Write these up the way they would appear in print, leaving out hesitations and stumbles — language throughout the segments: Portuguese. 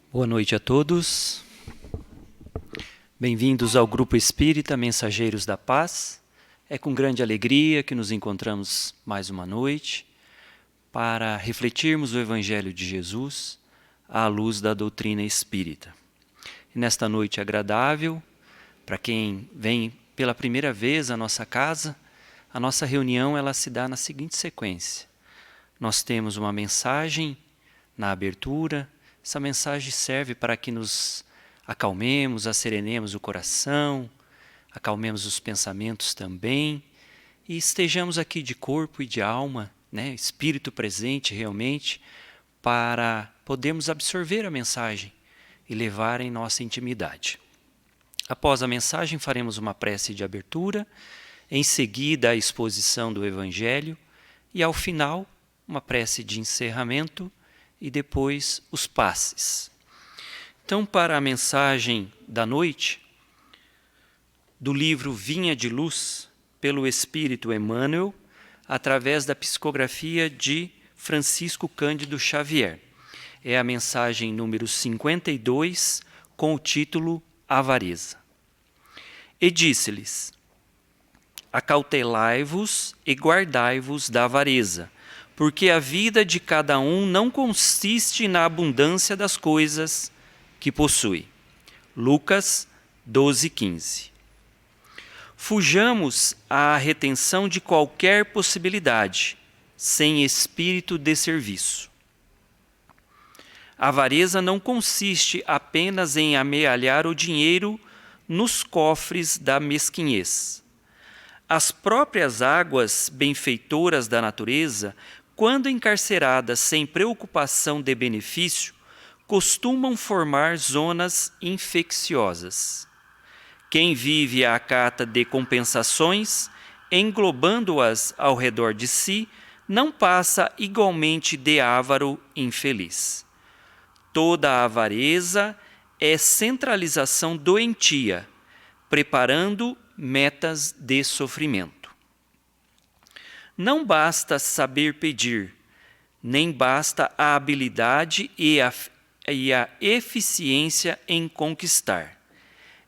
Boa noite a todos. Bem-vindos ao Grupo Espírita Mensageiros da Paz. É com grande alegria que nos encontramos mais uma noite para refletirmos o Evangelho de Jesus à luz da doutrina espírita. E nesta noite agradável, para quem vem pela primeira vez à nossa casa, a nossa reunião ela se dá na seguinte sequência. Nós temos uma mensagem na abertura. Essa mensagem serve para que nos acalmemos, asserenemos o coração, acalmemos os pensamentos também e estejamos aqui de corpo e de alma, espírito presente realmente, para podermos absorver a mensagem e levar em nossa intimidade. Após a mensagem faremos uma prece de abertura, em seguida a exposição do Evangelho e ao final uma prece de encerramento e depois os passes. Então, para a mensagem da noite, do livro Vinha de Luz, pelo Espírito Emmanuel, através da psicografia de Francisco Cândido Xavier. É a mensagem número 52, com o título Avareza. E disse-lhes: acautelai-vos e guardai-vos da avareza, porque a vida de cada um não consiste na abundância das coisas que possui. Lucas 12:15. Fujamos à retenção de qualquer possibilidade, sem espírito de serviço. A avareza não consiste apenas em amealhar o dinheiro nos cofres da mesquinhez. As próprias águas benfeitoras da natureza, quando encarceradas sem preocupação de benefício, costumam formar zonas infecciosas. Quem vive à cata de compensações, englobando-as ao redor de si, não passa igualmente de avaro infeliz. Toda a avareza é centralização doentia, preparando metas de sofrimento. Não basta saber pedir, nem basta a habilidade e a eficiência em conquistar.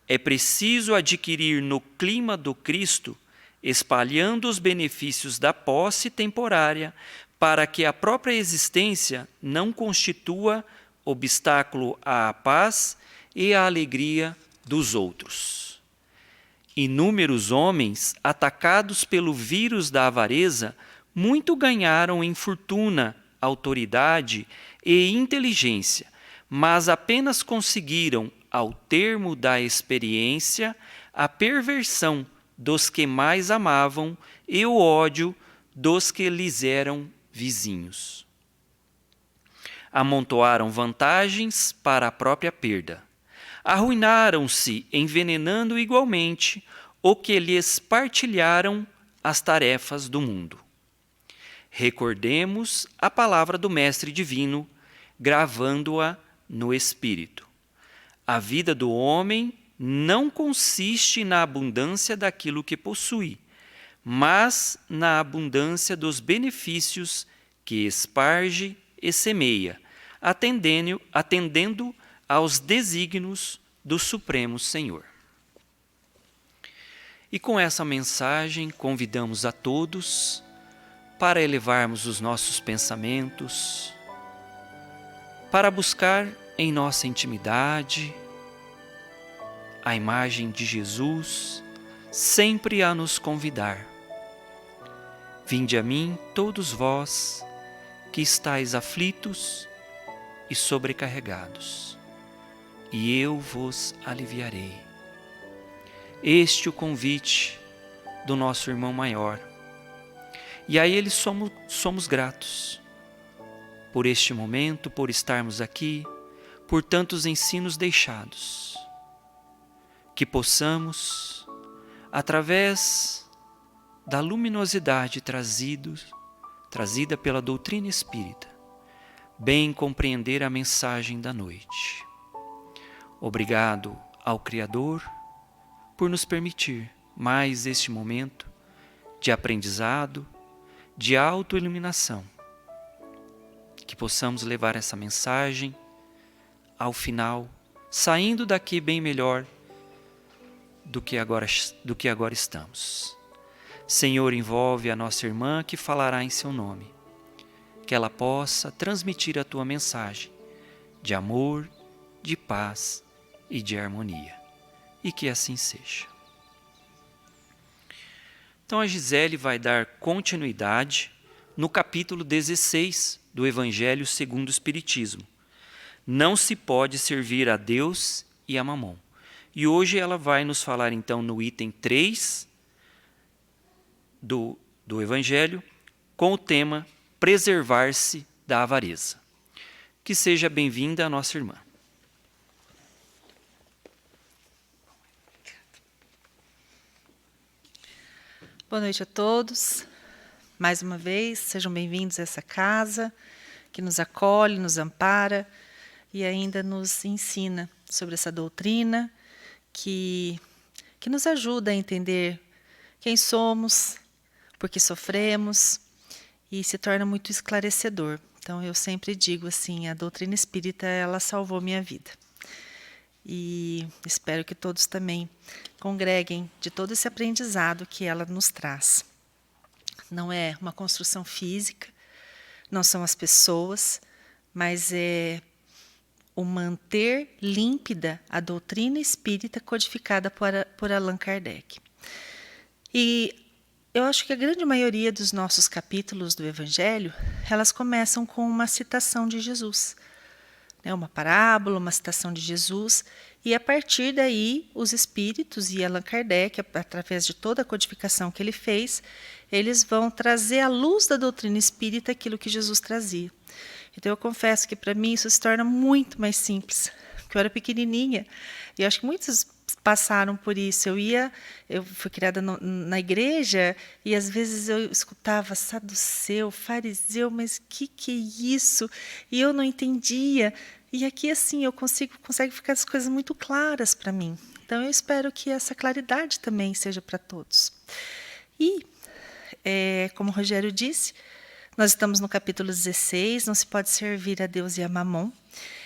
É preciso adquirir no clima do Cristo, espalhando os benefícios da posse temporária, para que a própria existência não constitua obstáculo à paz e à alegria dos outros. Inúmeros homens, atacados pelo vírus da avareza, muito ganharam em fortuna, autoridade e inteligência, mas apenas conseguiram, ao termo da experiência, a perversão dos que mais amavam e o ódio dos que lhes eram vizinhos. Amontoaram vantagens para a própria perda. Arruinaram-se, envenenando igualmente o que lhes partilharam as tarefas do mundo. Recordemos a palavra do Mestre Divino, gravando-a no Espírito. A vida do homem não consiste na abundância daquilo que possui, mas na abundância dos benefícios que esparge e semeia, atendendo aos desígnios do Supremo Senhor. E com essa mensagem convidamos a todos para elevarmos os nossos pensamentos, para buscar em nossa intimidade a imagem de Jesus, sempre a nos convidar. Vinde a mim, todos vós que estáis aflitos e sobrecarregados, e eu vos aliviarei. Este é o convite do nosso irmão maior. E a ele somos gratos por este momento, por estarmos aqui, por tantos ensinos deixados. Que possamos, através da luminosidade trazida pela doutrina espírita, bem compreender a mensagem da noite. Obrigado ao Criador por nos permitir mais este momento de aprendizado, de autoiluminação. Que possamos levar essa mensagem ao final, saindo daqui bem melhor do que agora estamos. Senhor, envolve a nossa irmã que falará em seu nome, que ela possa transmitir a tua mensagem de amor, de paz e de harmonia, e que assim seja. Então a Gisele vai dar continuidade no capítulo 16 do Evangelho segundo o Espiritismo. Não se pode servir a Deus e a Mamon. E hoje ela vai nos falar então no item 3 do Evangelho, com o tema preservar-se da avareza. Que seja bem-vinda a nossa irmã. Boa noite a todos. Mais uma vez, sejam bem-vindos a essa casa que nos acolhe, nos ampara e ainda nos ensina sobre essa doutrina que nos ajuda a entender quem somos, por que sofremos e se torna muito esclarecedor. Então, eu sempre digo assim, a doutrina espírita, ela salvou minha vida. E espero que todos também congreguem de todo esse aprendizado que ela nos traz. Não é uma construção física, não são as pessoas, mas é o manter límpida a doutrina espírita codificada por Allan Kardec. E eu acho que a grande maioria dos nossos capítulos do Evangelho, elas começam com uma citação de Jesus. Uma parábola, uma citação de Jesus, e a partir daí os espíritos e Allan Kardec, através de toda a codificação que ele fez, eles vão trazer à luz da doutrina espírita aquilo que Jesus trazia. Então eu confesso que para mim isso se torna muito mais simples, porque eu era pequenininha, e eu acho que muitos passaram por isso. Eu fui criada na igreja, e às vezes eu escutava saduceu, fariseu, mas que é isso? E eu não entendia. E aqui assim eu consigo ficar as coisas muito claras para mim. Então eu espero que essa claridade também seja para todos. E, como o Rogério disse, nós estamos no capítulo 16, não se pode servir a Deus e a Mamon.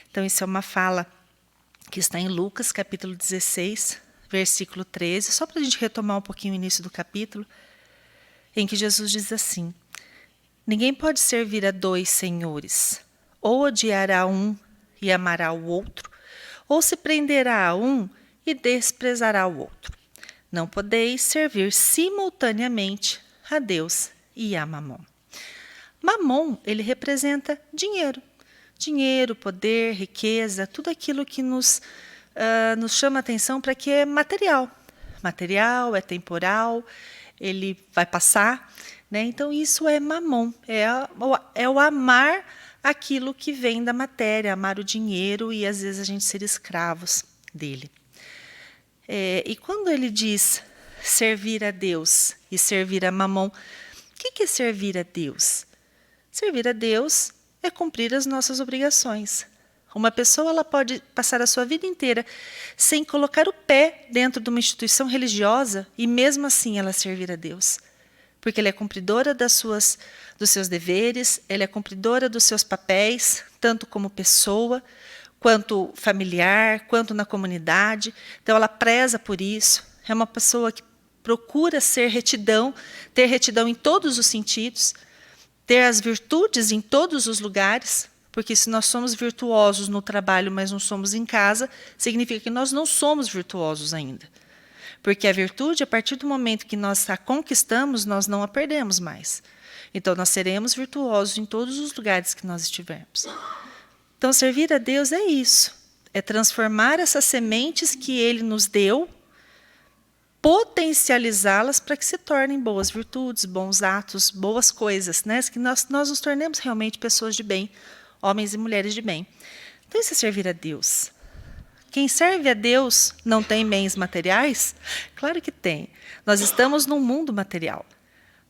Então isso é uma fala que está em Lucas, capítulo 16, versículo 13, só para a gente retomar um pouquinho o início do capítulo, em que Jesus diz assim: ninguém pode servir a dois senhores, ou odiará um e amará o outro, ou se prenderá a um e desprezará o outro. Não podeis servir simultaneamente a Deus e a Mamon. Mamon, ele representa dinheiro. Dinheiro, poder, riqueza, tudo aquilo que nos chama a atenção para que é material. Material, é temporal, ele vai passar. Então, isso é mamon, é o amar aquilo que vem da matéria, amar o dinheiro e, às vezes, a gente ser escravos dele. E quando ele diz servir a Deus e servir a Mamon, o que é servir a Deus? Servir a Deus é cumprir as nossas obrigações. Uma pessoa ela pode passar a sua vida inteira sem colocar o pé dentro de uma instituição religiosa e mesmo assim ela servir a Deus. Porque ela é cumpridora dos seus deveres, ela é cumpridora dos seus papéis, tanto como pessoa, quanto familiar, quanto na comunidade. Então ela preza por isso. É uma pessoa que procura ter retidão em todos os sentidos, ter as virtudes em todos os lugares, porque se nós somos virtuosos no trabalho, mas não somos em casa, significa que nós não somos virtuosos ainda. Porque a virtude, a partir do momento que nós a conquistamos, nós não a perdemos mais. Então, nós seremos virtuosos em todos os lugares que nós estivermos. Então, servir a Deus é isso. É transformar essas sementes que Ele nos deu, potencializá-las para que se tornem boas virtudes, bons atos, boas coisas, que nós nos tornemos realmente pessoas de bem, homens e mulheres de bem. Então, isso é servir a Deus. Quem serve a Deus não tem bens materiais? Claro que tem. Nós estamos num mundo material.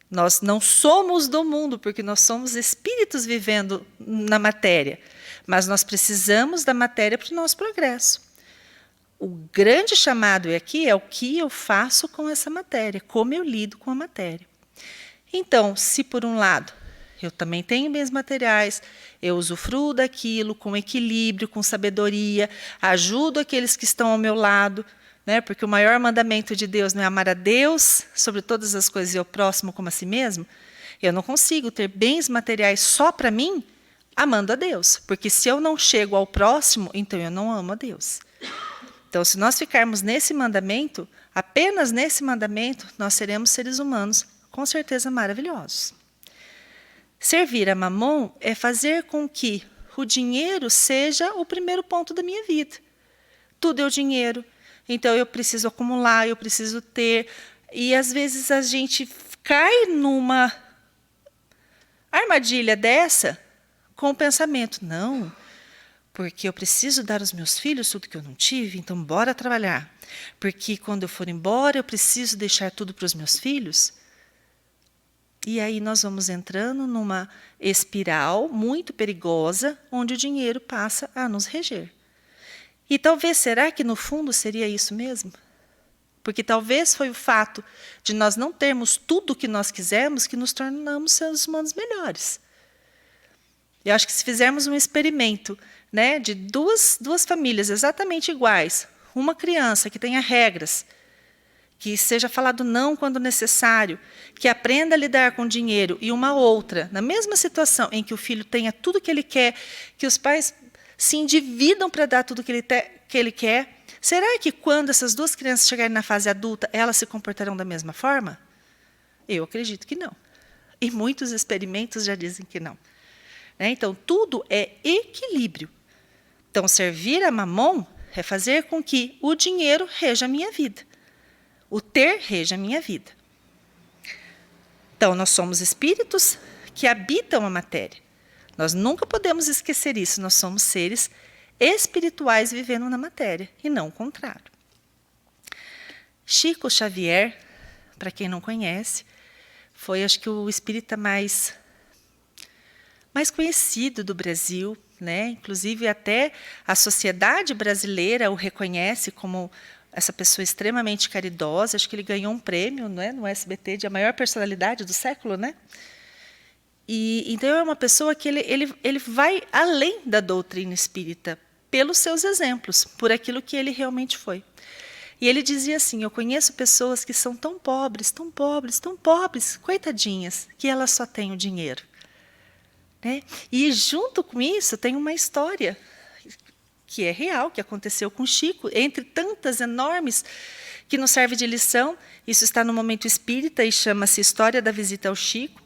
Nós não somos do mundo, porque nós somos espíritos vivendo na matéria. Mas nós precisamos da matéria para o nosso progresso. O grande chamado aqui é o que eu faço com essa matéria, como eu lido com a matéria. Então, se por um lado Eu também tenho bens materiais, eu usufruo daquilo com equilíbrio, com sabedoria, ajudo aqueles que estão ao meu lado, né? Porque o maior mandamento de Deus não é amar a Deus sobre todas as coisas e ao próximo como a si mesmo. Eu não consigo ter bens materiais só para mim, amando a Deus. Porque se eu não chego ao próximo, então eu não amo a Deus. Então, se nós ficarmos nesse mandamento, apenas nesse mandamento, nós seremos seres humanos, com certeza maravilhosos. Servir a Mamon é fazer com que o dinheiro seja o primeiro ponto da minha vida. Tudo é o dinheiro. Então, eu preciso acumular, eu preciso ter. E, às vezes, a gente cai numa armadilha dessa com o pensamento, não, porque eu preciso dar aos meus filhos tudo que eu não tive, então bora trabalhar. Porque quando eu for embora, eu preciso deixar tudo para os meus filhos. E aí nós vamos entrando numa espiral muito perigosa, onde o dinheiro passa a nos reger. E talvez, será que no fundo seria isso mesmo? Porque talvez foi o fato de nós não termos tudo o que nós quisemos que nos tornamos seres humanos melhores. Eu acho que se fizermos um experimento, né, de duas famílias exatamente iguais, uma criança que tenha regras, que seja falado não quando necessário, que aprenda a lidar com dinheiro, e uma outra, na mesma situação em que o filho tenha tudo que ele quer, que os pais se endividam para dar tudo que ele quer, será que quando essas duas crianças chegarem na fase adulta, elas se comportarão da mesma forma? Eu acredito que não. E muitos experimentos já dizem que não. Então, tudo é equilíbrio. Então, servir a Mamon é fazer com que o dinheiro reja a minha vida. O ter reja a minha vida. Então, nós somos espíritos que habitam a matéria. Nós nunca podemos esquecer isso. Nós somos seres espirituais vivendo na matéria, e não o contrário. Chico Xavier, para quem não conhece, foi, acho que, o espírita mais conhecido do Brasil, né? Inclusive até a sociedade brasileira o reconhece como essa pessoa extremamente caridosa. Acho que ele ganhou um prêmio, né, no SBT de a maior personalidade do século, né? E então é uma pessoa que ele vai além da doutrina espírita pelos seus exemplos, por aquilo que ele realmente foi. E ele dizia assim: eu conheço pessoas que são tão pobres, tão pobres, tão pobres, coitadinhas, que elas só têm o dinheiro. Né? E junto com isso tem uma história que é real, que aconteceu com Chico, entre tantas enormes que nos serve de lição. Isso está no Momento Espírita e chama-se História da Visita ao Chico,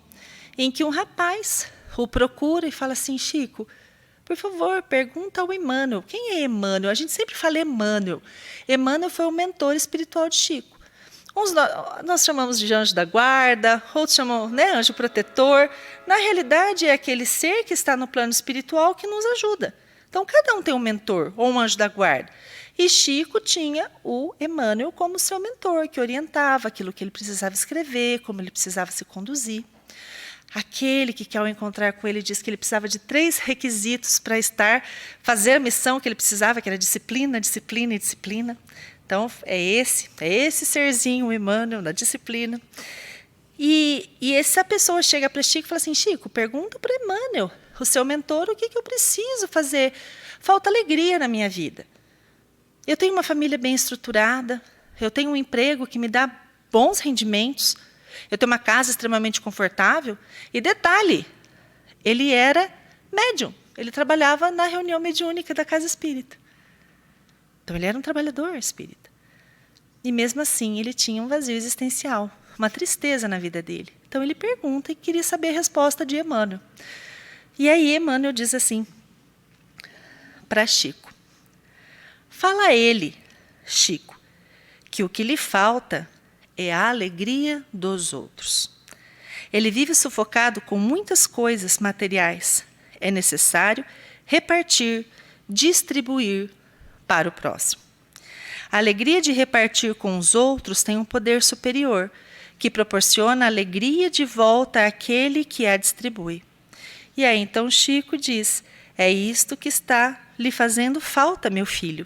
em que um rapaz o procura e fala assim: Chico, por favor, pergunta ao Emmanuel. Quem é Emmanuel? A gente sempre fala Emmanuel. Emmanuel foi o mentor espiritual de Chico. Uns nós chamamos de anjo da guarda, outros chamam, né, anjo protetor. Na realidade, é aquele ser que está no plano espiritual que nos ajuda. Então, cada um tem um mentor ou um anjo da guarda. E Chico tinha o Emmanuel como seu mentor, que orientava aquilo que ele precisava escrever, como ele precisava se conduzir. Aquele que, ao encontrar com ele, disse que ele precisava de 3 requisitos para fazer a missão que ele precisava, que era disciplina, disciplina e disciplina. Então, é esse serzinho, o Emmanuel, da disciplina. E essa pessoa chega para Chico e fala assim: Chico, pergunta para Emmanuel, o seu mentor, o que eu preciso fazer. Falta alegria na minha vida. Eu tenho uma família bem estruturada, eu tenho um emprego que me dá bons rendimentos, eu tenho uma casa extremamente confortável. E detalhe, ele era médium, ele trabalhava na reunião mediúnica da Casa Espírita. Então, ele era um trabalhador espírita. E, mesmo assim, ele tinha um vazio existencial, uma tristeza na vida dele. Então, ele pergunta e queria saber a resposta de Emmanuel. E aí, Emmanuel diz assim para Chico: fala a ele, Chico, que o que lhe falta é a alegria dos outros. Ele vive sufocado com muitas coisas materiais. É necessário repartir, distribuir para o próximo. A alegria de repartir com os outros tem um poder superior, que proporciona alegria de volta àquele que a distribui. E aí então Chico diz: é isto que está lhe fazendo falta, meu filho,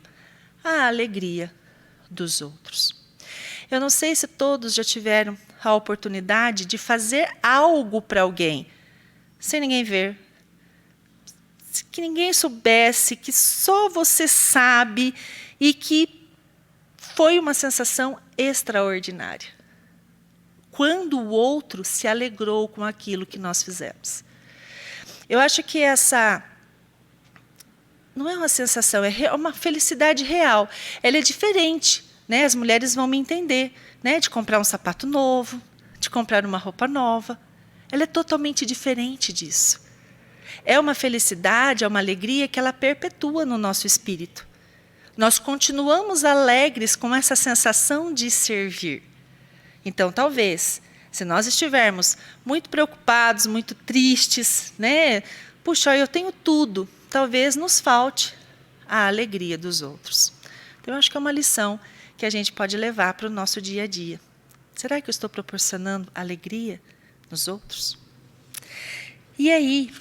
a alegria dos outros. Eu não sei se todos já tiveram a oportunidade de fazer algo para alguém, sem ninguém ver. Que ninguém soubesse, que só você sabe e que foi uma sensação extraordinária. Quando o outro se alegrou com aquilo que nós fizemos. Eu acho que essa não é uma sensação, é uma felicidade real. Ela é diferente, né? As mulheres vão me entender, né? De comprar um sapato novo, de comprar uma roupa nova. Ela é totalmente diferente disso. É uma felicidade, é uma alegria que ela perpetua no nosso espírito. Nós continuamos alegres com essa sensação de servir. Então, talvez, se nós estivermos muito preocupados, muito tristes, né? Puxa, eu tenho tudo. Talvez nos falte a alegria dos outros. Então, eu acho que é uma lição que a gente pode levar para o nosso dia a dia. Será que eu estou proporcionando alegria nos outros? E aí,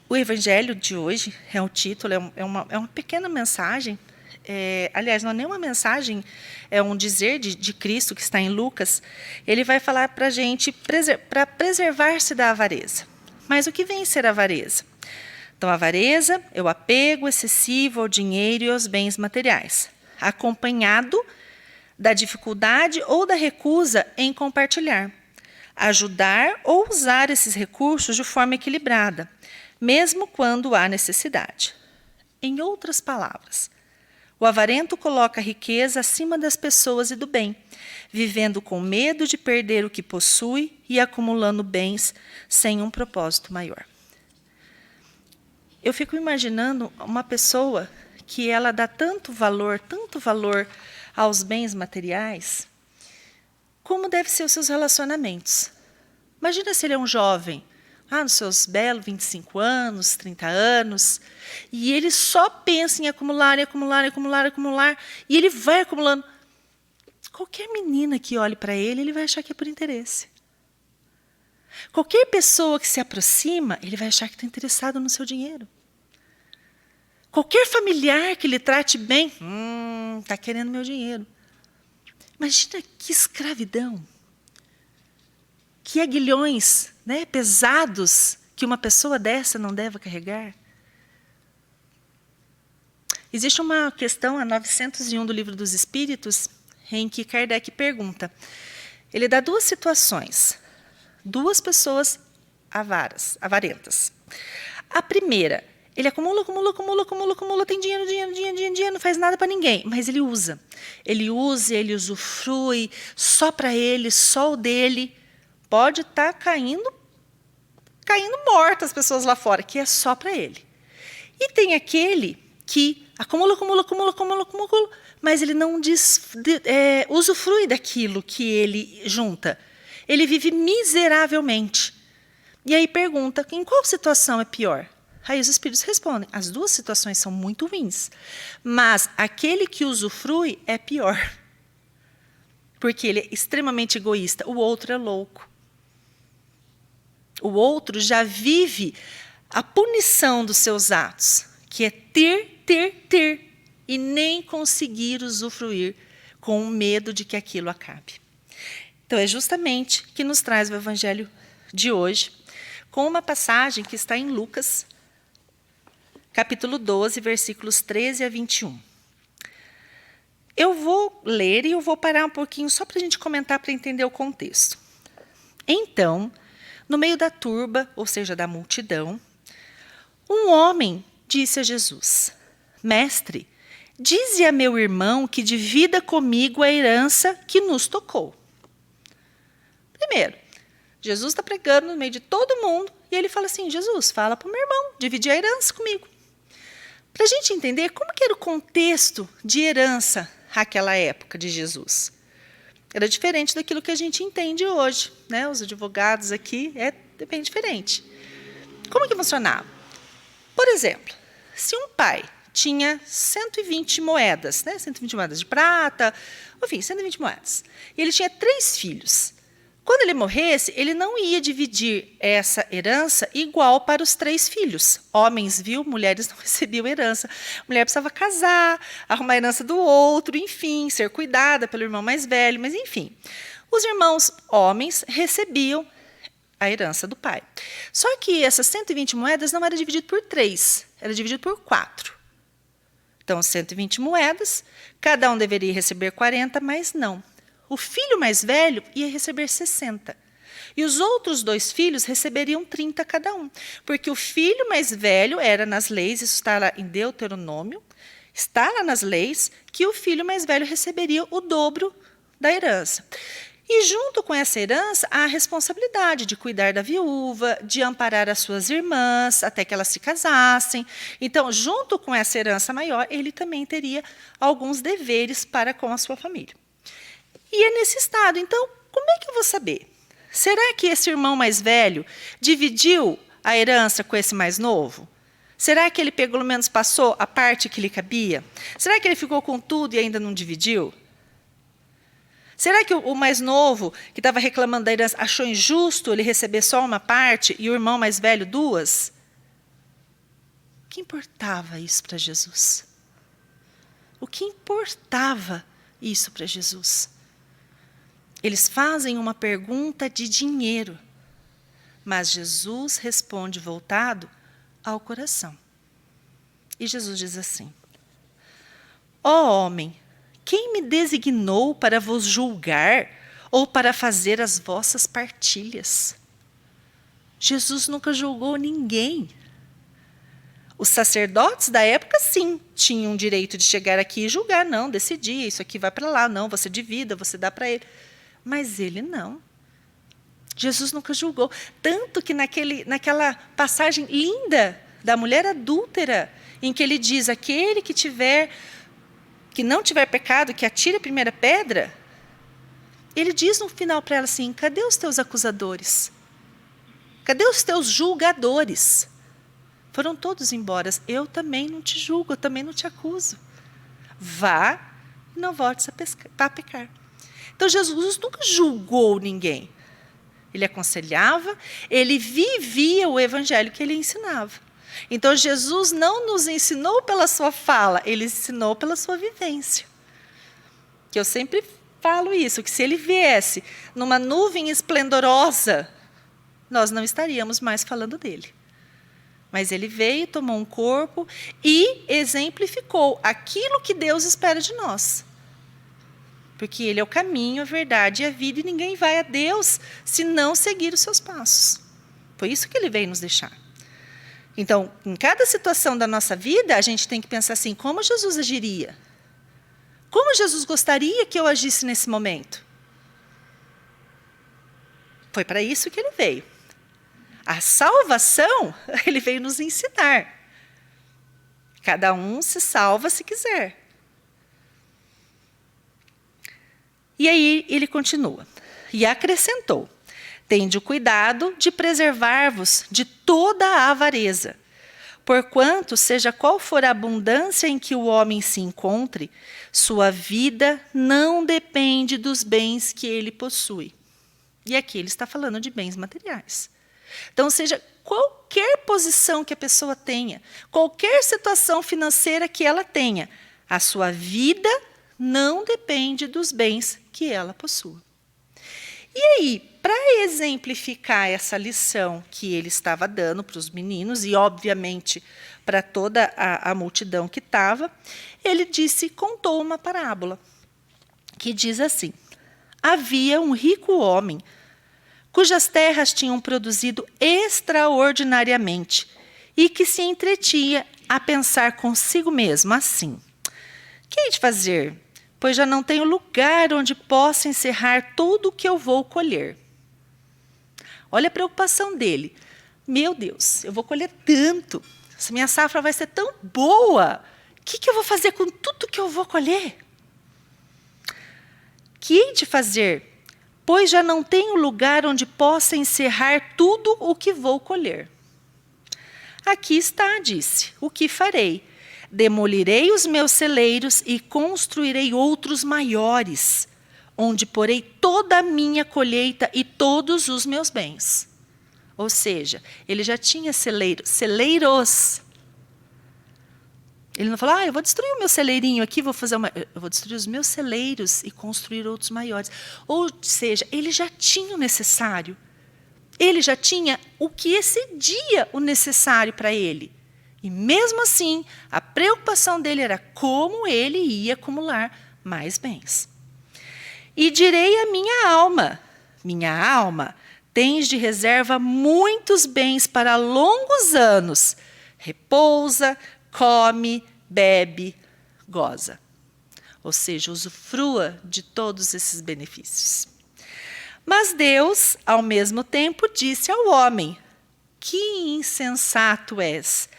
o Evangelho de hoje, é um título, é uma pequena mensagem. Aliás, não é nem uma mensagem, é um dizer de Cristo que está em Lucas. Ele vai falar para a gente para preservar-se da avareza. Mas o que vem ser avareza? Então, a avareza é o apego excessivo ao dinheiro e aos bens materiais, acompanhado da dificuldade ou da recusa em compartilhar, ajudar ou usar esses recursos de forma equilibrada, mesmo quando há necessidade. Em outras palavras, o avarento coloca a riqueza acima das pessoas e do bem, vivendo com medo de perder o que possui e acumulando bens sem um propósito maior. Eu fico imaginando uma pessoa que ela dá tanto valor aos bens materiais, como devem ser os seus relacionamentos. Imagina se ele é um jovem, nos seus belos 25 anos, 30 anos, e ele só pensa em acumular, e ele vai acumulando. Qualquer menina que olhe para ele vai achar que é por interesse. Qualquer pessoa que se aproxima, ele vai achar que está interessado no seu dinheiro. Qualquer familiar que lhe trate bem, está querendo meu dinheiro. Imagina que escravidão. Que aguilhões, né, pesados que uma pessoa dessa não deve carregar. Existe uma questão, a 901 do Livro dos Espíritos, em que Kardec pergunta. Ele dá duas situações. Duas pessoas avarentas. A primeira, ele acumula, tem dinheiro, não faz nada para ninguém, mas ele usa. Ele usufrui, só para ele, só o dele. Pode estar caindo mortas as pessoas lá fora, que é só para ele. E tem aquele que acumula, mas ele não usufrui daquilo que ele junta. Ele vive miseravelmente. E aí pergunta, em qual situação é pior? Aí os espíritos respondem, as duas situações são muito ruins, mas aquele que usufrui é pior. Porque ele é extremamente egoísta, o outro é louco. O outro já vive a punição dos seus atos, que é ter, e nem conseguir usufruir com o medo de que aquilo acabe. Então, é justamente que nos traz o Evangelho de hoje, com uma passagem que está em Lucas, capítulo 12, versículos 13 a 21. Eu vou ler e eu vou parar um pouquinho só para a gente comentar, para entender o contexto. Então, no meio da turba, ou seja, da multidão, um homem disse a Jesus, Mestre, dize a meu irmão que divida comigo a herança que nos tocou. Primeiro, Jesus está pregando no meio de todo mundo e ele fala assim, Jesus, fala para o meu irmão, dividir a herança comigo. Para a gente entender como que era o contexto de herança naquela época de Jesus. Era diferente daquilo que a gente entende hoje, né? Os advogados aqui é bem diferente. Como que funcionava? Por exemplo, se um pai tinha 120 moedas, né? 120 moedas de prata, enfim, 120 moedas, e ele tinha 3 filhos. Quando ele morresse, ele não ia dividir essa herança igual para os 3 filhos. Homens, mulheres não recebiam herança. A mulher precisava casar, arrumar a herança do outro, enfim, ser cuidada pelo irmão mais velho, mas enfim. Os irmãos homens recebiam a herança do pai. Só que essas 120 moedas não era dividido por 3, era dividido por 4. Então, 120 moedas, cada um deveria receber 40, mas não. O filho mais velho ia receber 60. E os outros 2 filhos receberiam 30 cada um. Porque o filho mais velho era nas leis, isso está lá em Deuteronômio, está lá nas leis, que o filho mais velho receberia o dobro da herança. E junto com essa herança, há a responsabilidade de cuidar da viúva, de amparar as suas irmãs até que elas se casassem. Então, junto com essa herança maior, ele também teria alguns deveres para com a sua família. E é nesse estado. Então, como é que eu vou saber? Será que esse irmão mais velho dividiu a herança com esse mais novo? Será que ele pelo menos passou a parte que lhe cabia? Será que ele ficou com tudo e ainda não dividiu? Será que o mais novo, que estava reclamando da herança, achou injusto ele receber só uma parte e o irmão mais velho 2? O que importava isso para Jesus? O que importava isso para Jesus? Eles fazem uma pergunta de dinheiro, mas Jesus responde voltado ao coração. E Jesus diz assim: ó homem, quem me designou para vos julgar ou para fazer as vossas partilhas? Jesus nunca julgou ninguém. Os sacerdotes da época, sim, tinham o direito de chegar aqui e julgar. Não, decidir, isso aqui vai para lá, não, você divida, você dá para ele. Mas ele não. Jesus nunca julgou. Tanto que naquela passagem linda da mulher adúltera, em que ele diz, aquele que não tiver pecado, que atire a primeira pedra, ele diz no final para ela assim, cadê os teus acusadores? Cadê os teus julgadores? Foram todos embora. Eu também não te julgo, eu também não te acuso. Vá e não voltes a pecar. Então, Jesus nunca julgou ninguém. Ele aconselhava, ele vivia o evangelho que ele ensinava. Então, Jesus não nos ensinou pela sua fala, ele ensinou pela sua vivência. Que eu sempre falo isso, que se ele viesse numa nuvem esplendorosa, nós não estaríamos mais falando dele. Mas ele veio, tomou um corpo e exemplificou aquilo que Deus espera de nós. Porque ele é o caminho, a verdade e a vida, e ninguém vai a Deus se não seguir os seus passos. Foi isso que ele veio nos deixar. Então, em cada situação da nossa vida, a gente tem que pensar assim, como Jesus agiria? Como Jesus gostaria que eu agisse nesse momento? Foi para isso que ele veio. A salvação, ele veio nos ensinar. Cada um se salva se quiser. E aí ele continua. E acrescentou, tende o cuidado de preservar-vos de toda a avareza, porquanto, seja qual for a abundância em que o homem se encontre, sua vida não depende dos bens que ele possui. E aqui ele está falando de bens materiais. Então, seja qualquer posição que a pessoa tenha, qualquer situação financeira que ela tenha, a sua vida não depende dos bens que ela possua. E aí, para exemplificar essa lição que ele estava dando para os meninos, e obviamente para toda a multidão que estava, ele contou uma parábola, que diz assim: havia um rico homem, cujas terras tinham produzido extraordinariamente, e que se entretinha a pensar consigo mesmo assim: que hei de fazer? Pois já não tenho lugar onde possa encerrar tudo o que eu vou colher. Olha a preocupação dele. Meu Deus, eu vou colher tanto. Essa minha safra vai ser tão boa. O que eu vou fazer com tudo que eu vou colher? Que hei de fazer? Pois já não tenho lugar onde possa encerrar tudo o que vou colher. Aqui está, disse, o que farei? Demolirei os meus celeiros e construirei outros maiores, onde porei toda a minha colheita e todos os meus bens. Ou seja, ele já tinha celeiros. Ele não falou, eu vou destruir o meu celeirinho aqui, eu vou destruir os meus celeiros e construir outros maiores. Ou seja, ele já tinha o necessário. Ele já tinha o que excedia o necessário para ele. E mesmo assim, a preocupação dele era como ele ia acumular mais bens. E direi à minha alma, tens de reserva muitos bens para longos anos. Repousa, come, bebe, goza. Ou seja, usufrua de todos esses benefícios. Mas Deus, ao mesmo tempo, disse ao homem: que insensato és!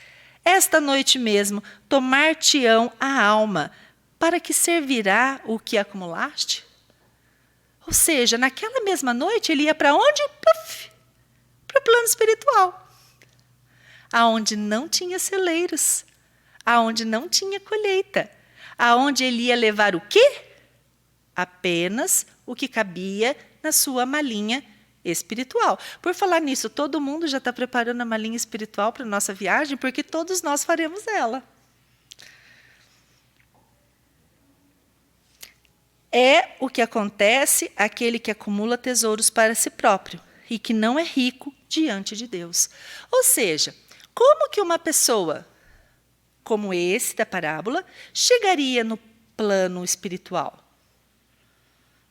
Esta noite mesmo tomar-te-ão a alma, para que servirá o que acumulaste? Ou seja, naquela mesma noite ele ia para onde? Para o plano espiritual, aonde não tinha celeiros, aonde não tinha colheita, aonde ele ia levar o quê? Apenas o que cabia na sua malinha espiritual. Por falar nisso, todo mundo já está preparando a malinha espiritual para a nossa viagem, porque todos nós faremos ela. É o que acontece àquele que acumula tesouros para si próprio e que não é rico diante de Deus. Ou seja, como que uma pessoa como esse da parábola chegaria no plano espiritual?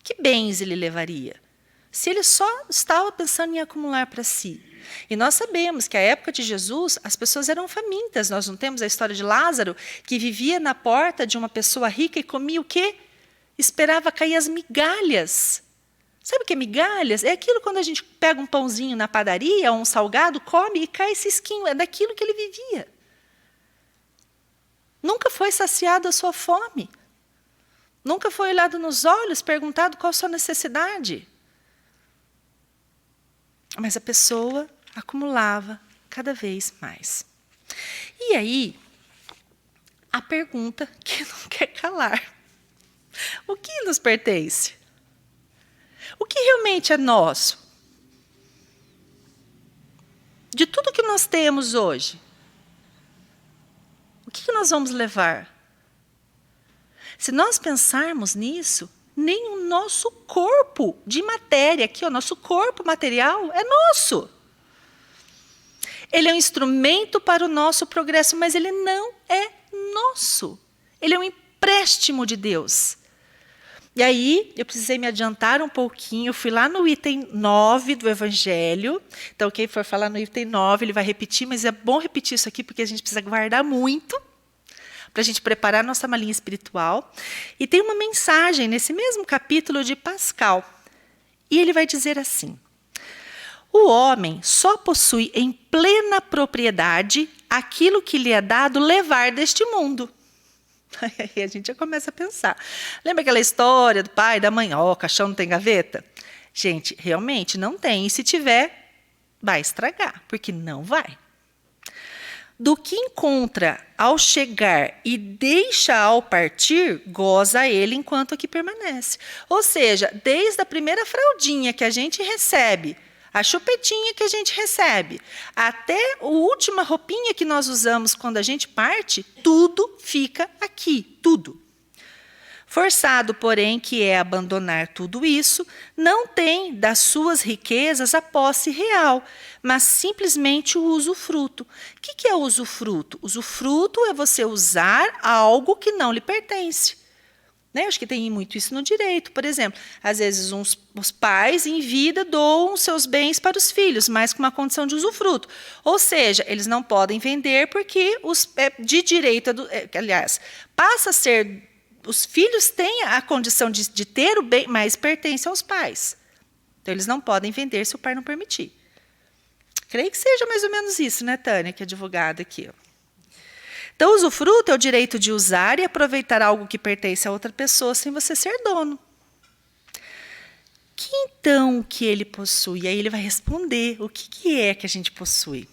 Que bens ele levaria? Se ele só estava pensando em acumular para si. E nós sabemos que, à época de Jesus, as pessoas eram famintas. Nós não temos a história de Lázaro, que vivia na porta de uma pessoa rica e comia o quê? Esperava cair as migalhas. Sabe o que é migalhas? É aquilo quando a gente pega um pãozinho na padaria, ou um salgado, come e cai cisquinho. É daquilo que ele vivia. Nunca foi saciado a sua fome. Nunca foi olhado nos olhos, perguntado qual a sua necessidade. Mas a pessoa acumulava cada vez mais. E aí, a pergunta que não quer calar. O que nos pertence? O que realmente é nosso? De tudo que nós temos hoje, o que nós vamos levar? Se nós pensarmos nisso, nem o nosso corpo de matéria, aqui, o nosso corpo material, é nosso. Ele é um instrumento para o nosso progresso, mas ele não é nosso. Ele é um empréstimo de Deus. E aí, eu precisei me adiantar um pouquinho, fui lá no item 9 do Evangelho. Então, quem for falar no item 9, ele vai repetir, mas é bom repetir isso aqui, porque a gente precisa guardar muito, para a gente preparar a nossa malinha espiritual. E tem uma mensagem nesse mesmo capítulo de Pascal. E ele vai dizer assim: o homem só possui em plena propriedade aquilo que lhe é dado levar deste mundo. Aí a gente já começa a pensar. Lembra aquela história do pai e da mãe? Ó, o caixão não tem gaveta? Gente, realmente não tem. E se tiver, vai estragar, porque não vai. Do que encontra ao chegar e deixa ao partir, goza ele enquanto aqui permanece. Ou seja, desde a primeira fraldinha que a gente recebe, a chupetinha que a gente recebe, até a última roupinha que nós usamos quando a gente parte, tudo fica aqui, tudo. Forçado, porém, que é abandonar tudo isso, não tem das suas riquezas a posse real, mas simplesmente o usufruto. O que é o usufruto? Usufruto é você usar algo que não lhe pertence. Né? Acho que tem muito isso no direito. Por exemplo, às vezes os pais em vida doam seus bens para os filhos, mas com uma condição de usufruto. Ou seja, eles não podem vender porque de direito, aliás, passa a ser... Os filhos têm a condição de ter o bem, mas pertence aos pais. Então, eles não podem vender se o pai não permitir. Creio que seja mais ou menos isso, né, Tânia, que é advogada aqui. Então, usufruto é o direito de usar e aproveitar algo que pertence a outra pessoa sem você ser dono. Que então que ele possui? E aí ele vai responder o que é que a gente possui.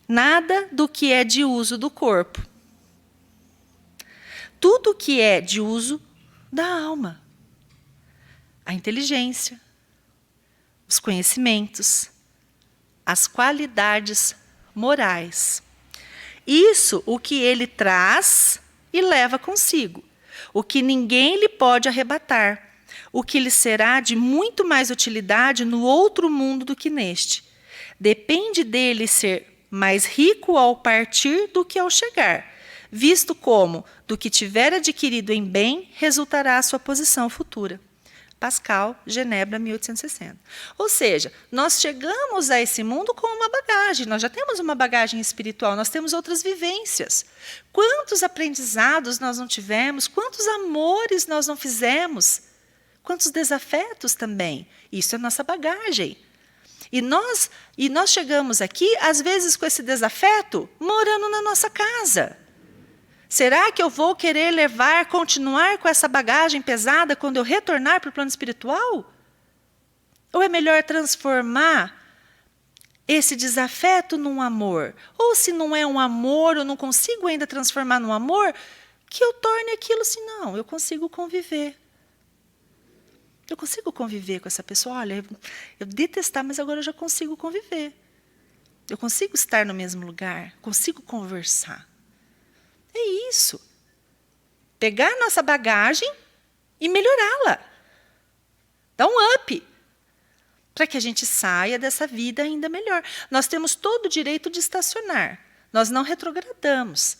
Nada do que é de uso do corpo. Tudo que é de uso da alma. A inteligência, os conhecimentos, as qualidades morais. Isso o que ele traz e leva consigo. O que ninguém lhe pode arrebatar. o que lhe será de muito mais utilidade no outro mundo do que neste. Depende dele ser mais rico ao partir do que ao chegar, visto como, do que tiver adquirido em bem, resultará a sua posição futura. Pascal, Genebra, 1860. Ou seja, nós chegamos a esse mundo com uma bagagem, nós já temos uma bagagem espiritual, nós temos outras vivências. Quantos aprendizados nós não tivemos, quantos amores nós não fizemos, quantos desafetos também. Isso é nossa bagagem. E nós chegamos aqui, às vezes, com esse desafeto, morando na nossa casa. Será que eu vou querer continuar com essa bagagem pesada quando eu retornar para o plano espiritual? Ou é melhor transformar esse desafeto num amor? Ou se não é um amor, eu não consigo ainda transformar num amor, que eu torne aquilo assim, não, eu consigo conviver. Eu consigo conviver com essa pessoa. Olha, eu detestar, mas agora eu já consigo conviver. Eu consigo estar no mesmo lugar, consigo conversar. É isso. Pegar nossa bagagem e melhorá-la. Dar um up. Para que a gente saia dessa vida ainda melhor. Nós temos todo o direito de estacionar. Nós não retrogradamos.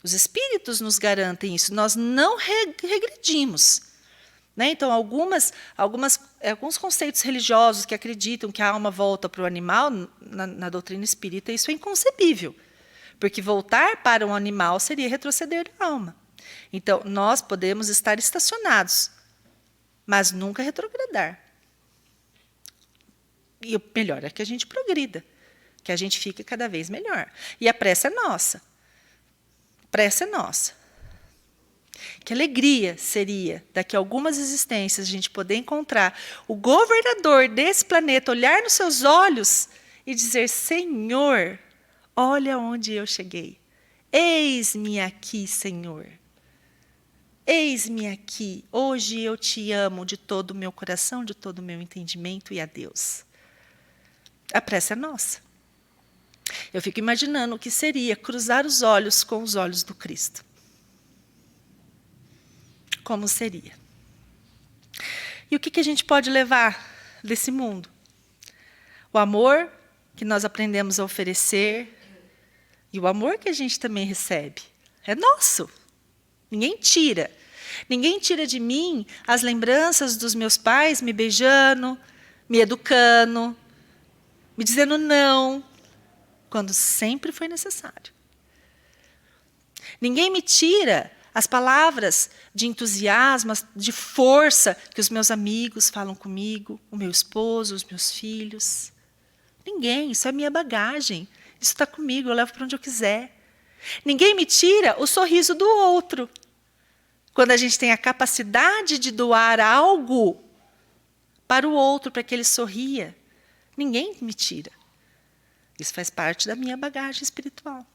Os espíritos nos garantem isso. Nós não regredimos. Né? Então, alguns conceitos religiosos que acreditam que a alma volta para o animal, na doutrina espírita, isso é inconcebível. Porque voltar para um animal seria retroceder a alma. Então, nós podemos estar estacionados, mas nunca retrogradar. E o melhor é que a gente progrida, que a gente fique cada vez melhor. E a prece é nossa. A prece é nossa. Que alegria seria, daqui a algumas existências, a gente poder encontrar o governador desse planeta, olhar nos seus olhos e dizer: Senhor, olha onde eu cheguei. Eis-me aqui, Senhor. Eis-me aqui. Hoje eu te amo de todo o meu coração, de todo o meu entendimento e a Deus. A prece é nossa. Eu fico imaginando o que seria cruzar os olhos com os olhos do Cristo. Como seria? E o que a gente pode levar desse mundo? O amor que nós aprendemos a oferecer e o amor que a gente também recebe. É nosso. Ninguém tira. Ninguém tira de mim as lembranças dos meus pais me beijando, me educando, me dizendo não, quando sempre foi necessário. Ninguém me tira as palavras de entusiasmo, de força que os meus amigos falam comigo, o meu esposo, os meus filhos. Ninguém, isso é minha bagagem. Isso está comigo, eu levo para onde eu quiser. Ninguém me tira o sorriso do outro. Quando a gente tem a capacidade de doar algo para o outro, para que ele sorria, ninguém me tira. Isso faz parte da minha bagagem espiritual.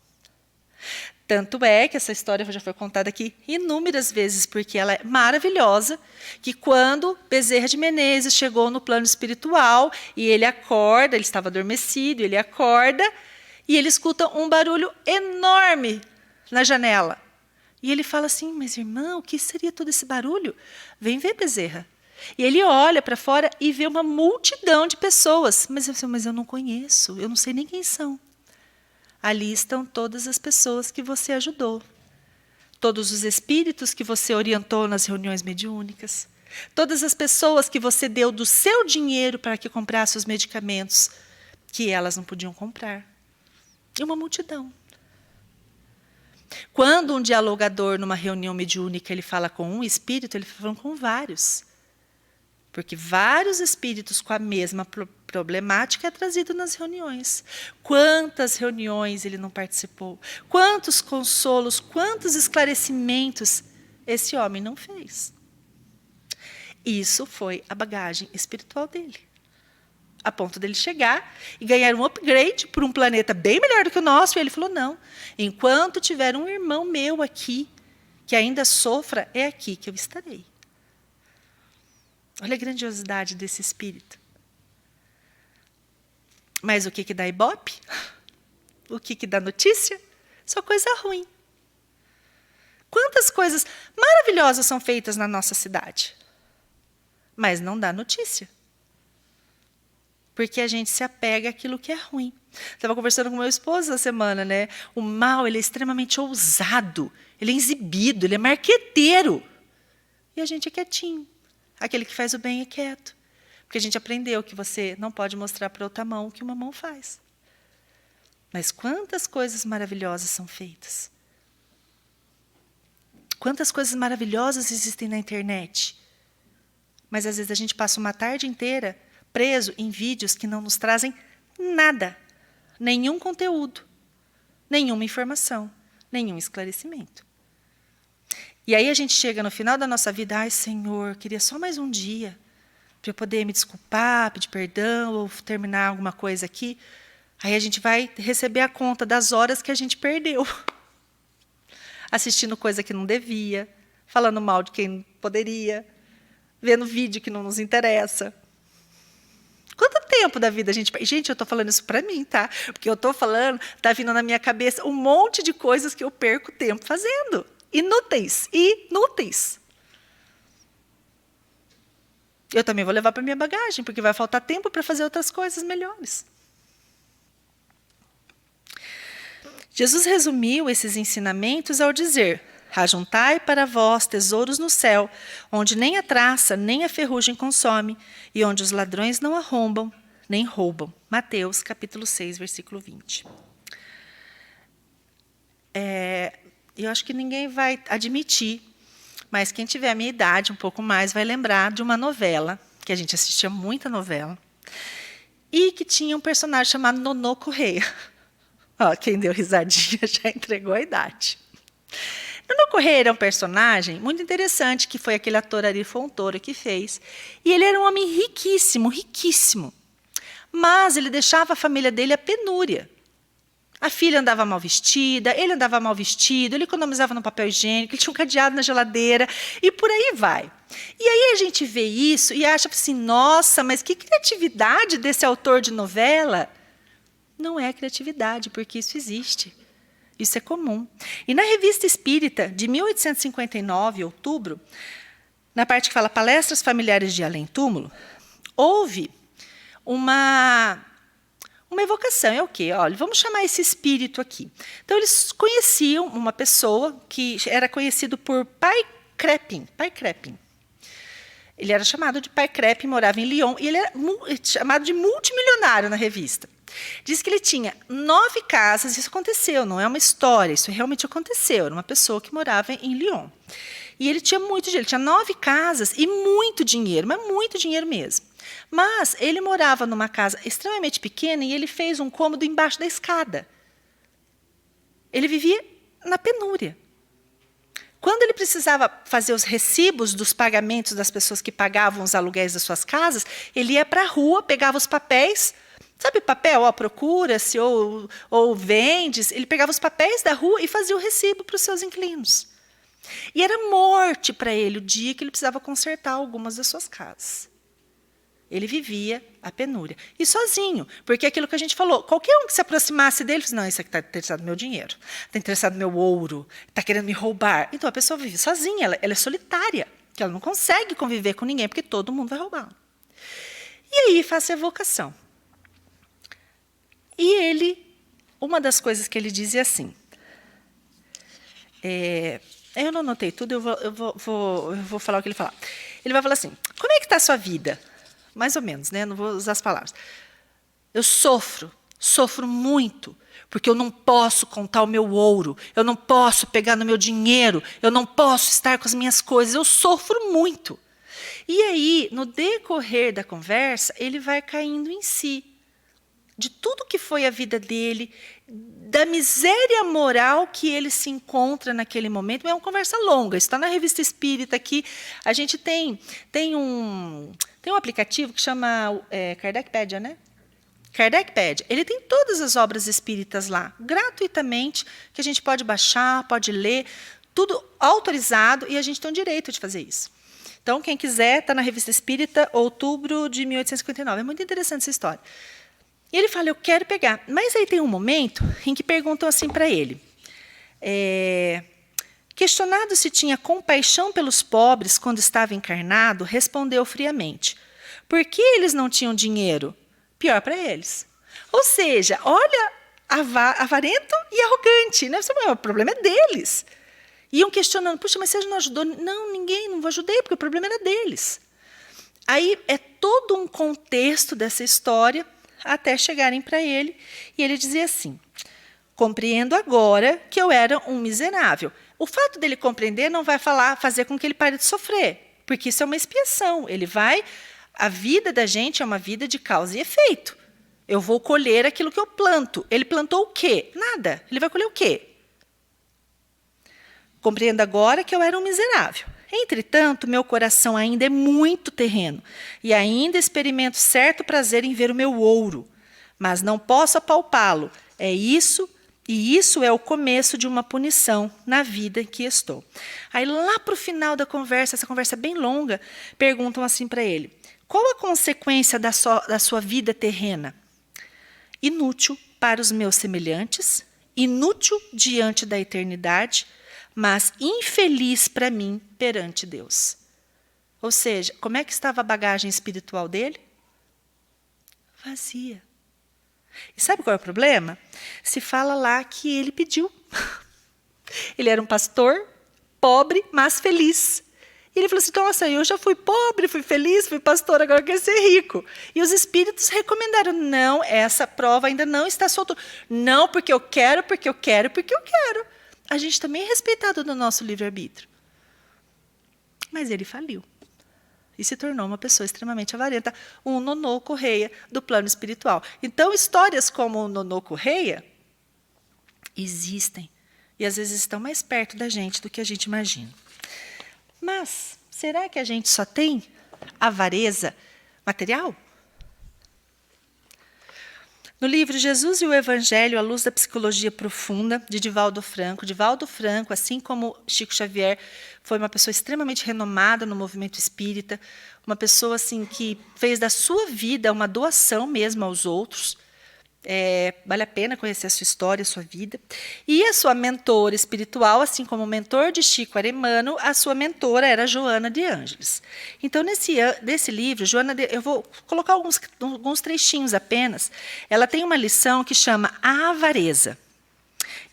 Tanto é que essa história já foi contada aqui inúmeras vezes, porque ela é maravilhosa, que quando Bezerra de Menezes chegou no plano espiritual, e ele acorda, ele estava adormecido, ele acorda, e ele escuta um barulho enorme na janela. E ele fala assim: mas irmão, o que seria todo esse barulho? Vem ver, Bezerra. E ele olha para fora e vê uma multidão de pessoas. Mas eu não conheço, eu não sei nem quem são. Ali estão todas as pessoas que você ajudou. Todos os espíritos que você orientou nas reuniões mediúnicas. Todas as pessoas que você deu do seu dinheiro para que comprasse os medicamentos que elas não podiam comprar. E uma multidão. Quando um dialogador, numa reunião mediúnica, ele fala com um espírito, ele está falando com vários. Porque vários espíritos com a mesma problemática é trazido nas reuniões. Quantas reuniões ele não participou? Quantos consolos, quantos esclarecimentos esse homem não fez? Isso foi a bagagem espiritual dele. A ponto dele chegar e ganhar um upgrade por um planeta bem melhor do que o nosso. E ele falou: não, enquanto tiver um irmão meu aqui, que ainda sofra, é aqui que eu estarei. Olha a grandiosidade desse espírito. Mas o que dá ibope? O que dá notícia? Só coisa ruim. Quantas coisas maravilhosas são feitas na nossa cidade? mas não dá notícia. Porque a gente se apega àquilo que é ruim. Estava conversando com meu esposo essa semana, né? O mal, ele é extremamente ousado, ele é exibido, ele é marqueteiro. E a gente é quietinho. Aquele que faz o bem é quieto. Porque a gente aprendeu que você não pode mostrar para outra mão o que uma mão faz. Mas quantas coisas maravilhosas são feitas? Quantas coisas maravilhosas existem na internet? Mas às vezes a gente passa uma tarde inteira preso em vídeos que não nos trazem nada. Nenhum conteúdo, nenhuma informação, nenhum esclarecimento. E aí a gente chega no final da nossa vida, ai Senhor, queria só mais um dia para eu poder me desculpar, pedir perdão ou terminar alguma coisa aqui. Aí a gente vai receber a conta das horas que a gente perdeu. Assistindo coisa que não devia, falando mal de quem poderia, vendo vídeo que não nos interessa. Quanto tempo da vida a gente... Gente, eu estou falando isso para mim, tá? Porque eu estou falando, está vindo na minha cabeça um monte de coisas que eu perco tempo fazendo. Inúteis, inúteis. Eu também vou levar para minha bagagem, porque vai faltar tempo para fazer outras coisas melhores. Jesus resumiu esses ensinamentos ao dizer: ajuntai para vós tesouros no céu, onde nem a traça, nem a ferrugem consome, e onde os ladrões não arrombam, nem roubam. Mateus, capítulo 6, versículo 20. Eu acho que ninguém vai admitir, mas quem tiver a minha idade, um pouco mais, vai lembrar de uma novela, que a gente assistia muita novela, e que tinha um personagem chamado Nonô Correia. Ó, quem deu risadinha já entregou a idade. Nonô Correia era um personagem muito interessante, que foi aquele ator Ari Fontoura que fez. E ele era um homem riquíssimo, riquíssimo. Mas ele deixava a família dele à penúria. A filha andava mal vestida, ele andava mal vestido, ele economizava no papel higiênico, ele tinha um cadeado na geladeira, e por aí vai. E aí a gente vê isso e acha assim, nossa, mas que criatividade desse autor de novela. Não é criatividade, porque isso existe. Isso é comum. E na Revista Espírita, de 1859, outubro, na parte que fala palestras familiares de além-túmulo, houve uma evocação. É o quê? Olha, vamos chamar esse espírito aqui. Então, eles conheciam uma pessoa que era conhecido por Pai Crepin. Pai Crepin. Ele era chamado de Pai Crepin, morava em Lyon, e ele era chamado de multimilionário na revista. Diz que ele tinha 9 casas, isso aconteceu, não é uma história, isso realmente aconteceu, era uma pessoa que morava em Lyon. E ele tinha muito dinheiro, ele tinha 9 casas e muito dinheiro, mas muito dinheiro mesmo. Mas ele morava numa casa extremamente pequena e ele fez um cômodo embaixo da escada. Ele vivia na penúria. Quando ele precisava fazer os recibos dos pagamentos das pessoas que pagavam os aluguéis das suas casas, ele ia para a rua, pegava os papéis. Sabe papel? Procura-se ou vende. Ele pegava os papéis da rua e fazia o recibo para os seus inquilinos. E era morte para ele o dia que ele precisava consertar algumas das suas casas. Ele vivia a penúria. E sozinho, porque é aquilo que a gente falou, qualquer um que se aproximasse dele, disse, não, esse aqui está interessado no meu dinheiro, está interessado no meu ouro, está querendo me roubar. Então a pessoa vive sozinha, ela é solitária, que ela não consegue conviver com ninguém, porque todo mundo vai roubar. E aí faz a evocação. E ele, uma das coisas que ele diz é assim, eu não anotei tudo, eu vou falar o que ele fala. Ele vai falar assim, como é que está a sua vida? Mais ou menos, né? Não vou usar as palavras. Eu sofro muito, porque eu não posso contar o meu ouro, eu não posso pegar no meu dinheiro, eu não posso estar com as minhas coisas, eu sofro muito. E aí, no decorrer da conversa, ele vai caindo em si, de tudo que foi a vida dele, da miséria moral que ele se encontra naquele momento. É uma conversa longa, está na Revista Espírita aqui. A gente tem um aplicativo que chama Kardecpedia, né? Kardecpedia. Ele tem todas as obras espíritas lá, gratuitamente, que a gente pode baixar, pode ler, tudo autorizado, e a gente tem o direito de fazer isso. Então, quem quiser, está na Revista Espírita, outubro de 1859. É muito interessante essa história. E ele fala, eu quero pegar. Mas aí tem um momento em que perguntam assim para ele, Questionado se tinha compaixão pelos pobres quando estava encarnado, respondeu friamente: por que eles não tinham dinheiro? Pior para eles. Ou seja, olha, avarento e arrogante, né? O problema é deles. Iam questionando: puxa, mas você não ajudou? Não, ninguém, não ajudei, porque o problema era deles. Aí é todo um contexto dessa história até chegarem para ele, e ele dizia assim: compreendo agora que eu era um miserável. O fato dele compreender não vai fazer com que ele pare de sofrer, porque isso é uma expiação. A vida da gente é uma vida de causa e efeito. Eu vou colher aquilo que eu planto. Ele plantou o quê? Nada. Ele vai colher o quê? Compreendo agora que eu era um miserável. Entretanto, meu coração ainda é muito terreno, e ainda experimento certo prazer em ver o meu ouro, mas não posso apalpá-lo. E isso é o começo de uma punição na vida em que estou. Aí, lá para o final da conversa, essa conversa é bem longa, perguntam assim para ele: qual a consequência da sua vida terrena? Inútil para os meus semelhantes, inútil diante da eternidade, mas infeliz para mim perante Deus. Ou seja, como é que estava a bagagem espiritual dele? Vazia. E sabe qual é o problema? Se fala lá que ele pediu. Ele era um pastor, pobre, mas feliz. E ele falou assim: nossa, eu já fui pobre, fui feliz, fui pastor, agora eu quero ser rico. E os espíritos recomendaram: não, essa prova ainda não está solta. Não, porque eu quero, porque eu quero, porque eu quero. A gente também é respeitado no nosso livre-arbítrio. Mas ele faliu. E se tornou uma pessoa extremamente avarenta, um Nonô Correia do plano espiritual. Então, histórias como o Nonô Correia existem. E às vezes estão mais perto da gente do que a gente imagina. Mas, será que a gente só tem avareza material? No livro Jesus e o Evangelho, à luz da psicologia profunda, de Divaldo Franco. Divaldo Franco, assim como Chico Xavier, foi uma pessoa extremamente renomada no movimento espírita, uma pessoa assim, que fez da sua vida uma doação mesmo aos outros. Vale a pena conhecer a sua história, a sua vida. E a sua mentora espiritual, assim como o mentor de Chico Aremano, a sua mentora era Joana de Ângeles. Então, nesse livro, eu vou colocar alguns trechinhos apenas. Ela tem uma lição que chama A Avareza.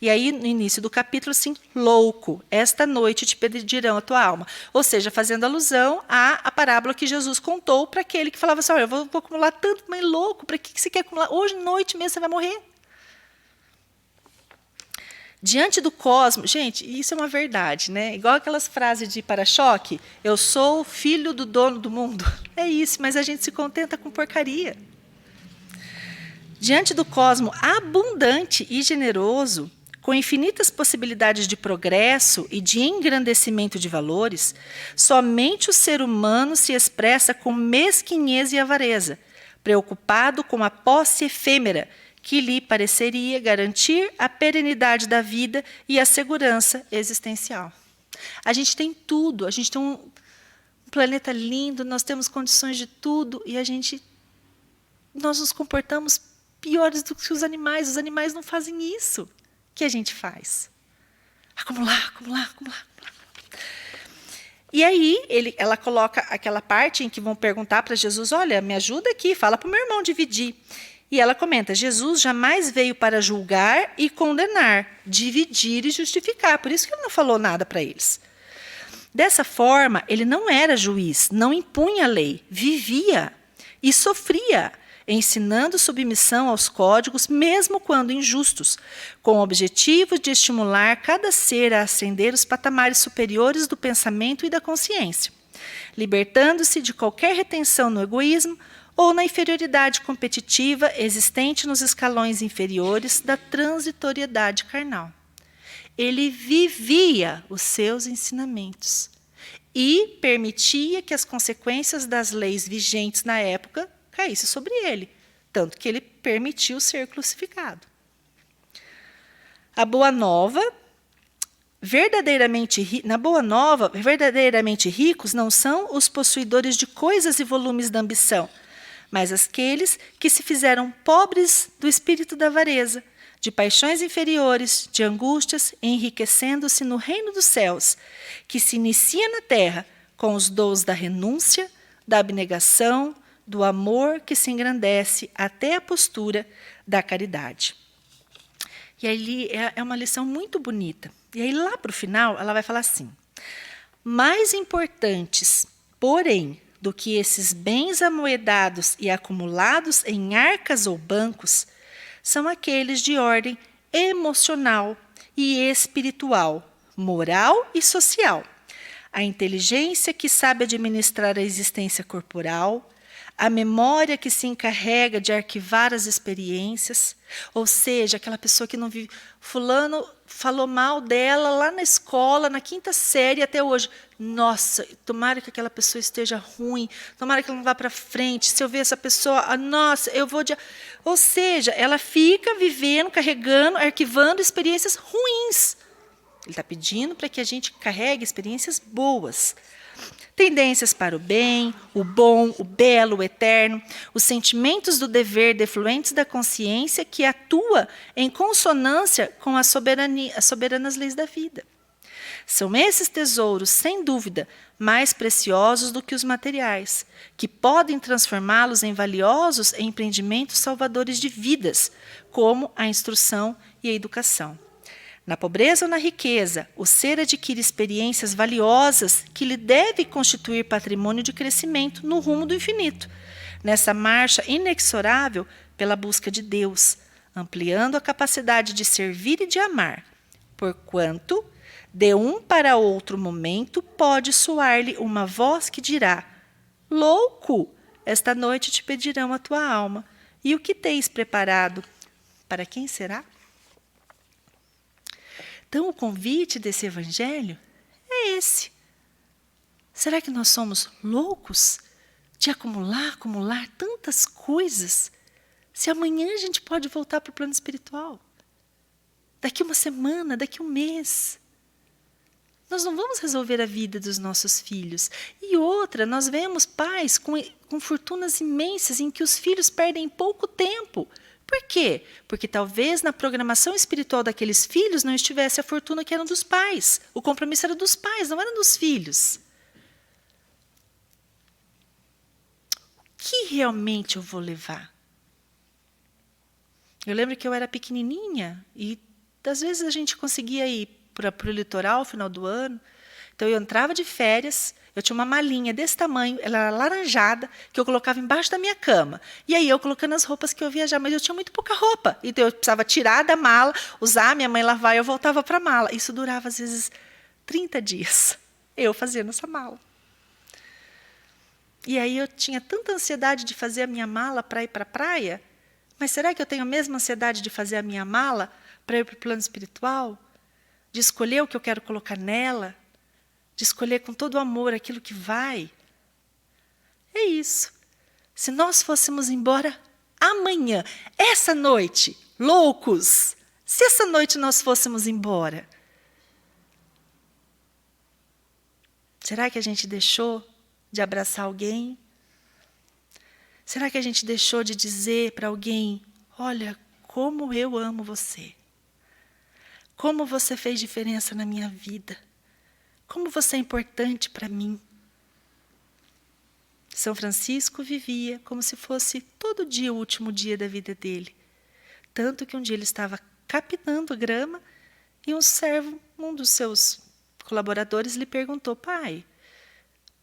E aí, no início do capítulo, assim, louco, esta noite te pedirão a tua alma. Ou seja, fazendo alusão à parábola que Jesus contou para aquele que falava assim: olha, eu vou acumular tanto, mas louco, para que você quer acumular? Hoje, noite mesmo, você vai morrer. Diante do cosmos, gente, isso é uma verdade, né? Igual aquelas frases de para-choque: eu sou filho do dono do mundo. É isso, mas a gente se contenta com porcaria. Diante do cosmos abundante e generoso, com infinitas possibilidades de progresso e de engrandecimento de valores, somente o ser humano se expressa com mesquinhez e avareza, preocupado com a posse efêmera que lhe pareceria garantir a perenidade da vida e a segurança existencial. A gente tem tudo, a gente tem um planeta lindo, nós temos condições de tudo e nós nos comportamos piores do que os animais. Os animais não fazem isso que a gente faz. Acumular, acumular, acumular. E aí, ela coloca aquela parte em que vão perguntar para Jesus: olha, me ajuda aqui, fala para o meu irmão dividir. E ela comenta: Jesus jamais veio para julgar e condenar, dividir e justificar. Por isso que ele não falou nada para eles. Dessa forma, ele não era juiz, não impunha a lei, vivia e sofria, ensinando submissão aos códigos, mesmo quando injustos, com o objetivo de estimular cada ser a ascender os patamares superiores do pensamento e da consciência, libertando-se de qualquer retenção no egoísmo ou na inferioridade competitiva existente nos escalões inferiores da transitoriedade carnal. Ele vivia os seus ensinamentos e permitia que as consequências das leis vigentes na época caísse sobre ele, tanto que ele permitiu ser crucificado. Na Boa Nova, verdadeiramente ricos não são os possuidores de coisas e volumes da ambição, mas aqueles que se fizeram pobres do espírito da avareza, de paixões inferiores, de angústias, enriquecendo-se no reino dos céus, que se inicia na terra com os dons da renúncia, da abnegação, do amor que se engrandece até a postura da caridade. E aí é uma lição muito bonita. E aí lá para o final ela vai falar assim: mais importantes, porém, do que esses bens amoedados e acumulados em arcas ou bancos, são aqueles de ordem emocional e espiritual, moral e social. A inteligência que sabe administrar a existência corporal, a memória que se encarrega de arquivar as experiências, ou seja, aquela pessoa que não vive. Fulano falou mal dela lá na escola, na 5ª série até hoje. Nossa, tomara que aquela pessoa esteja ruim, tomara que ela não vá para frente. Se eu ver essa pessoa, nossa, eu vou. Ou seja, ela fica vivendo, carregando, arquivando experiências ruins. Ele está pedindo para que a gente carregue experiências boas. Tendências para o bem, o bom, o belo, o eterno, os sentimentos do dever defluentes da consciência que atua em consonância com as soberanas leis da vida. São esses tesouros, sem dúvida, mais preciosos do que os materiais, que podem transformá-los em valiosos empreendimentos salvadores de vidas, como a instrução e a educação. Na pobreza ou na riqueza, o ser adquire experiências valiosas que lhe deve constituir patrimônio de crescimento no rumo do infinito, nessa marcha inexorável pela busca de Deus, ampliando a capacidade de servir e de amar, porquanto, de um para outro momento, pode soar-lhe uma voz que dirá: louco, esta noite te pedirão a tua alma, e o que tens preparado? Para quem será? Então, o convite desse evangelho é esse. Será que nós somos loucos de acumular tantas coisas, se amanhã a gente pode voltar para o plano espiritual? Daqui uma semana, daqui um mês. Nós não vamos resolver a vida dos nossos filhos. E outra, nós vemos pais com fortunas imensas em que os filhos perdem pouco tempo. Por quê? Porque talvez na programação espiritual daqueles filhos não estivesse a fortuna que era dos pais. O compromisso era dos pais, não era dos filhos. O que realmente eu vou levar? Eu lembro que eu era pequenininha e às vezes a gente conseguia ir para o litoral no final do ano. Então eu entrava de férias, eu tinha uma malinha desse tamanho, ela era laranjada, que eu colocava embaixo da minha cama. E aí eu colocando as roupas que eu viajava, mas eu tinha muito pouca roupa. Então eu precisava tirar da mala, usar, minha mãe lavar e eu voltava para a mala. Isso durava às vezes 30 dias, eu fazendo essa mala. E aí eu tinha tanta ansiedade de fazer a minha mala para ir para a praia, mas será que eu tenho a mesma ansiedade de fazer a minha mala para ir para o plano espiritual? De escolher o que eu quero colocar nela? De escolher com todo o amor aquilo que vai? É isso. Se nós fôssemos embora amanhã, essa noite, loucos, se essa noite nós fôssemos embora, será que a gente deixou de abraçar alguém? Será que a gente deixou de dizer para alguém: olha, como eu amo você? Como você fez diferença na minha vida? Como você é importante para mim? São Francisco vivia como se fosse todo dia o último dia da vida dele. Tanto que um dia ele estava capinando grama e um servo, um dos seus colaboradores, lhe perguntou: pai,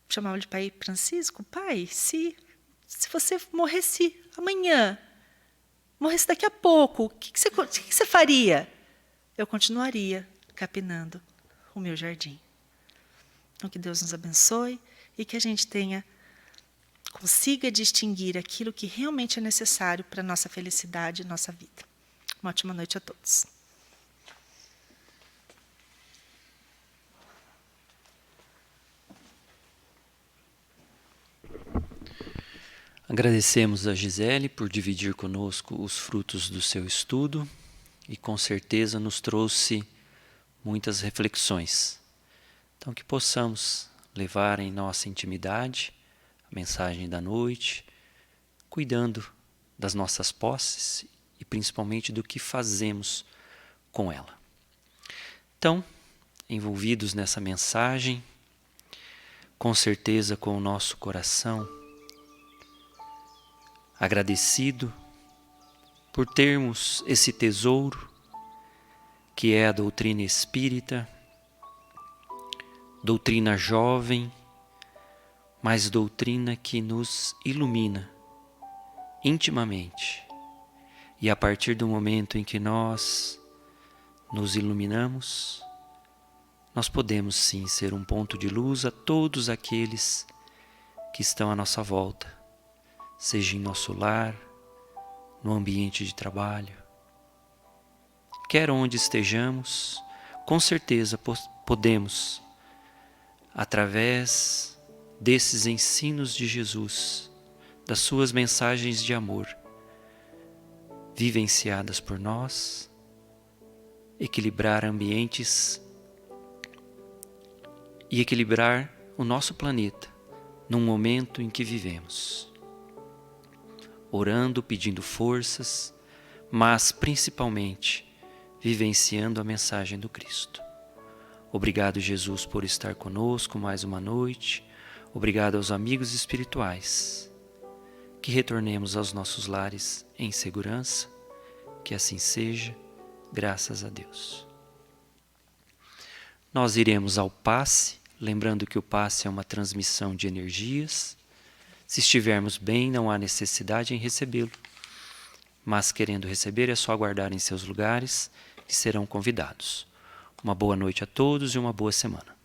chamava de pai Francisco, pai, se você morresse amanhã, morresse daqui a pouco, o que você faria? Eu continuaria capinando o meu jardim. Então, que Deus nos abençoe e que a gente consiga distinguir aquilo que realmente é necessário para a nossa felicidade e nossa vida. Uma ótima noite a todos. Agradecemos a Gisele por dividir conosco os frutos do seu estudo e com certeza nos trouxe muitas reflexões. Então, que possamos levar em nossa intimidade a mensagem da noite, cuidando das nossas posses e principalmente do que fazemos com ela. Então, envolvidos nessa mensagem, com certeza com o nosso coração agradecido por termos esse tesouro que é a doutrina espírita, doutrina jovem, mas doutrina que nos ilumina intimamente. E a partir do momento em que nós nos iluminamos, nós podemos sim ser um ponto de luz a todos aqueles que estão à nossa volta, seja em nosso lar, no ambiente de trabalho. Quer onde estejamos, com certeza podemos, através desses ensinos de Jesus, das suas mensagens de amor, vivenciadas por nós, equilibrar ambientes e equilibrar o nosso planeta num momento em que vivemos. Orando, pedindo forças, mas principalmente vivenciando a mensagem do Cristo. Obrigado, Jesus, por estar conosco mais uma noite. Obrigado aos amigos espirituais. Que retornemos aos nossos lares em segurança. Que assim seja, graças a Deus. Nós iremos ao passe, lembrando que o passe é uma transmissão de energias. Se estivermos bem, não há necessidade em recebê-lo. Mas querendo receber, é só aguardar em seus lugares, que serão convidados. Uma boa noite a todos e uma boa semana.